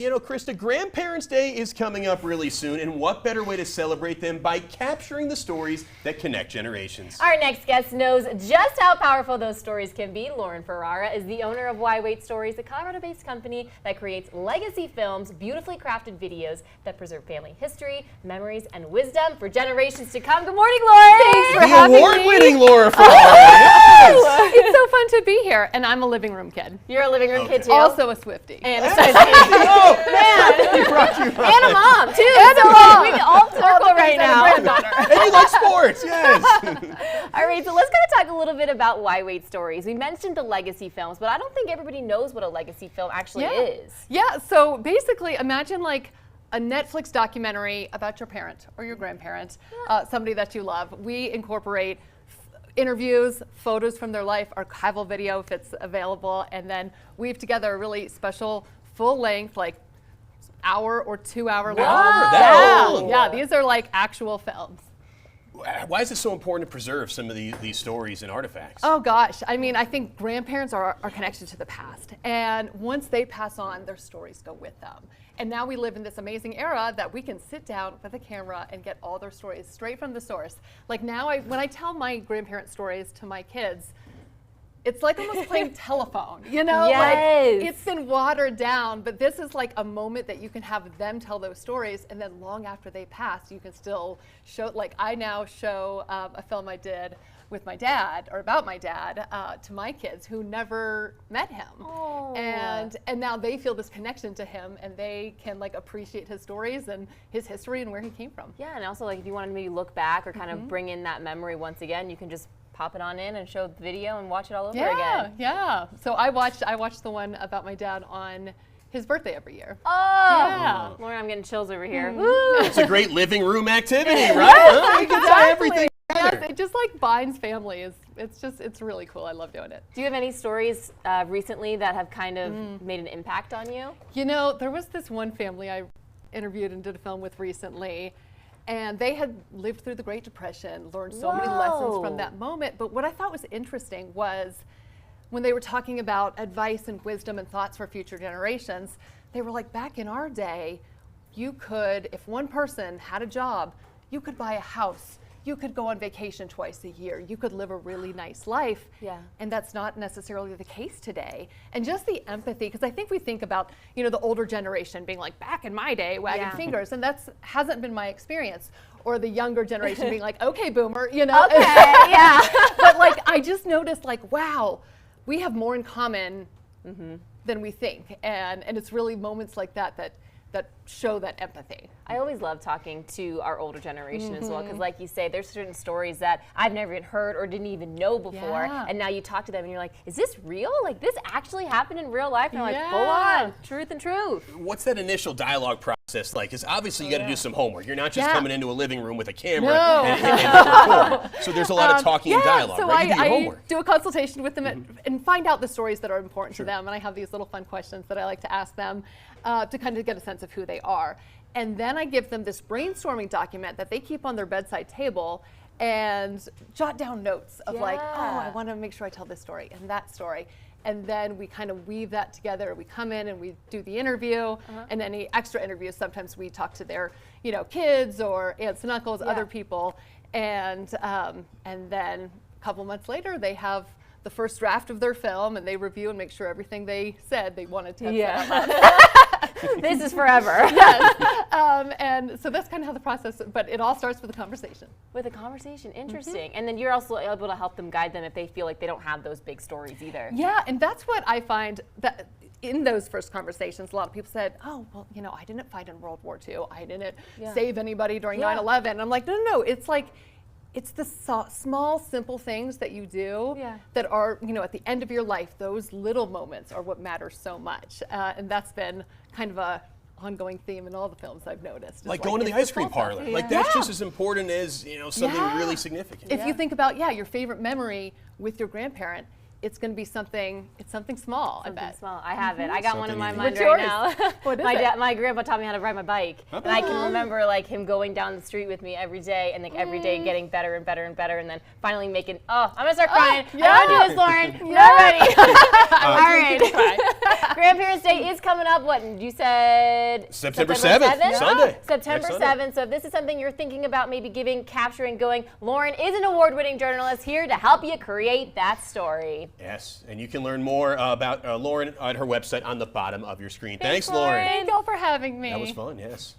You know, Krista, Grandparents' Day is coming up really soon, and what better way to celebrate them by capturing the stories that connect generations? Our next guest knows just how powerful those stories can be. Lauren Ferrara is the owner of Why Wait Stories, a Colorado-based company that creates legacy films, beautifully crafted videos that preserve family history, memories, and wisdom for generations to come. Good morning, Lauren! Thanks for having me. The award-winning Laura Ferrara. Yes. It's so fun to be here, and I'm a living room kid. You're a living room kid, too? Also a Swiftie. And a Swiftie. Man, brought you up. And a mom, too. And a mom. We can all circle right now. And you like sports, yes. All right, so let's kind of talk a little bit about Why Wait Stories. We mentioned the legacy films, but I don't think everybody knows what a legacy film actually is. Yeah, so basically imagine like a Netflix documentary about your parent or your grandparent, somebody that you love. We incorporate interviews, photos from their life, archival video if it's available, and then weave together a really special full-length, like hour or 2 hour long. Wow. Yeah, these are like actual films. Why is it so important to preserve some of these stories and artifacts? Oh gosh, I mean, I think grandparents are our connection to the past, and once they pass on, their stories go with them. And now we live in this amazing era that we can sit down with a camera and get all their stories straight from the source. Like now, when I tell my grandparent stories to my kids, it's like almost playing telephone, you know? Yes. Like it's been watered down, but this is like a moment that you can have them tell those stories, and then long after they pass, you can still show, like I now show a film I did with my dad, or about my dad, to my kids who never met him. Oh. And now they feel this connection to him, and they can like appreciate his stories and his history and where he came from. Yeah, and also like if you want to maybe look back or kind of bring in that memory once again, you can just pop it on in and show the video and watch it all over again. Yeah. So I watched the one about my dad on his birthday every year. Oh, Yeah. Lauren, I'm getting chills over here. It's a great living room activity, right? Huh? You can tie everything together. Yes, it just like binds families. It's really cool. I love doing it. Do you have any stories recently that have kind of made an impact on you? You know, there was this one family I interviewed and did a film with recently, and they had lived through the Great Depression, learned so many lessons from that moment. But what I thought was interesting was when they were talking about advice and wisdom and thoughts for future generations, they were like, back in our day, you could, if one person had a job, you could buy a house. You could go on vacation twice a year. You could live a really nice life. Yeah. And that's not necessarily the case today. And just the empathy, because I think we think about, you know, the older generation being like, back in my day, wagging fingers, and that's hasn't been my experience. Or the younger generation being like, okay, boomer, you know? Okay, yeah. But like, I just noticed like, wow, we have more in common than we think. And it's really moments like that show that empathy. I always love talking to our older generation as well, because like you say, there's certain stories that I've never even heard or didn't even know before, and now you talk to them and you're like, is this real? Like this actually happened in real life? And they're like, full on, truth and truth. What's that initial dialogue process like? Because obviously you got to do some homework. You're not just coming into a living room with a camera and record. So there's a lot of talking and dialogue, so right? You do your I homework. do a consultation with them and find out the stories that are important to them, and I have these little fun questions that I like to ask them to kind of get a sense of who they are. And then I give them this brainstorming document that they keep on their bedside table and jot down notes of like, oh, I want to make sure I tell this story and that story. And then we kind of weave that together. We come in and we do the interview, and any extra interviews, sometimes we talk to their, you know, kids or aunts and uncles, other people, and then a couple months later, they have the first draft of their film, and they review and make sure everything they said they wanted to say. This is forever. Yes. And so that's kind of how the process, but it all starts with a conversation. With a conversation, interesting. And then you're also able to help them, guide them if they feel like they don't have those big stories either. Yeah, and that's what I find that in those first conversations, a lot of people said, oh, well, you know, I didn't fight in World War II. I didn't save anybody during 9/11. And I'm like, no, it's like, it's the small, simple things that you do that are, you know, at the end of your life, those little moments are what matter so much. And that's been kind of a ongoing theme in all the films I've noticed. Like going to the ice cream parlor. Like that's just as important as, you know, something really significant. If you think about, your favorite memory with your grandparent, it's going to be something small, I bet. Something small. I have it. I got one in my Something mind easy. right What's now. yours? What is it? My grandpa taught me how to ride my bike, and I can remember like him going down the street with me every day, and like every day getting better and better and better, and then finally making. Oh, I'm gonna start crying. yeah. I want to do this, Lauren. Yeah. You're ready. All right. Grandparents' Day is coming up. What you said? September 7th, Sunday. September Next Sunday. 7th. So if this is something you're thinking about maybe capturing, going, Lauren is an award-winning journalist here to help you create that story. Yes, and you can learn more about Lauren at her website on the bottom of your screen. Thanks, Lauren. Thank y'all for having me. That was fun, yes.